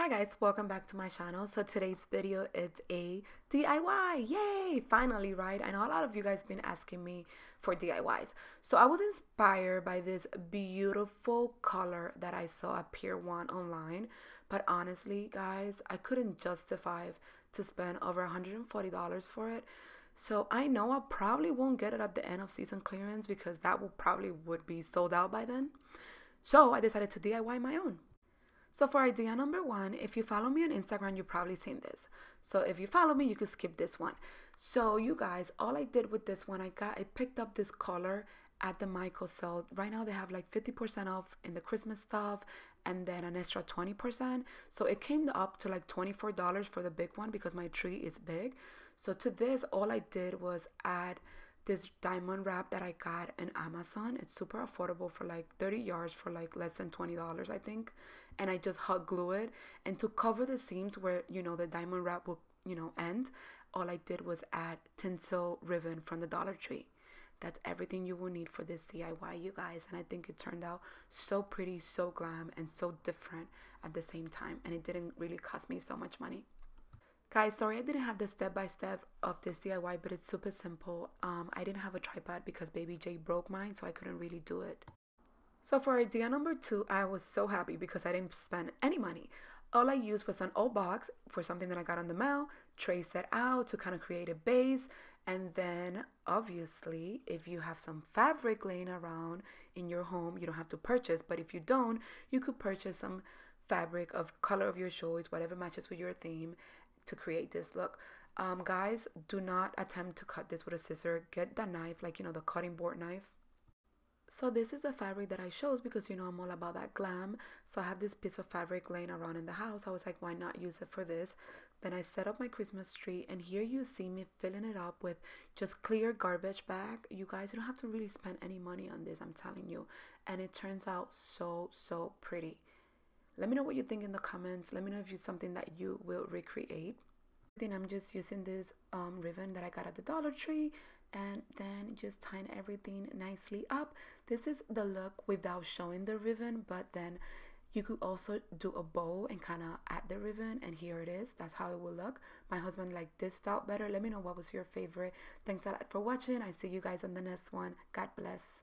Hi guys, welcome back to my channel. So today's video is a DIY. Yay! Finally, right? I know a lot of you guys been asking me for DIYs. So I was inspired by this beautiful color that I saw at Pier 1 online. But honestly, guys, I couldn't justify to spend over $140 for it. So I know I probably won't get it at the end of season clearance because that will probably would be sold out by then. So I decided to DIY my own. So for idea number one, if you follow me on Instagram, you've probably seen this. So if you follow me, you could skip this one. So you guys, all I did with this one, I picked up this color at the Michael sale. Right now they have like 50% off in the Christmas stuff and then an extra 20%. So it came up to like $24 for the big one because my tree is big. So to this, all I did was add this diamond wrap that I got in Amazon. It's super affordable for like 30 yards for like less than $20, I think. And I just hot glue it. And to cover the seams where, the diamond wrap will, end, all I did was add tinsel ribbon from the Dollar Tree. That's everything you will need for this DIY, you guys. And I think it turned out so pretty, so glam, and so different at the same time. And it didn't really cost me so much money. Guys, sorry I didn't have the step-by-step of this DIY, but it's super simple. I didn't have a tripod because baby J broke mine, so I couldn't really do it. So for idea number two, I was so happy because I didn't spend any money. All I used was an old box for something that I got on the mail, traced it out to kind of create a base, and then obviously if you have some fabric laying around in your home, you don't have to purchase, but if you don't, you could purchase some fabric of color of your choice, whatever matches with your theme, to create this look. Guys, do not attempt to cut this with a scissor. Get the knife, like the cutting board knife. So this is the fabric that I chose because I'm all about that glam. So I have this piece of fabric laying around in the house. I was like, why not use it for this? Then I set up my Christmas tree, and here you see me filling it up with just clear garbage bag. You guys, you don't have to really spend any money on this, I'm telling you. And it turns out so pretty. Let me know what you think in the comments. Let me know if it's something that you will recreate. Then I'm just using this ribbon that I got at the Dollar Tree, and then just tying everything nicely up. This is the look without showing the ribbon, but then you could also do a bow and kind of add the ribbon, and here it is. That's how it will look. My husband liked this style better. Let me know what was your favorite. Thanks a lot for watching. I see you guys on the next one. God bless.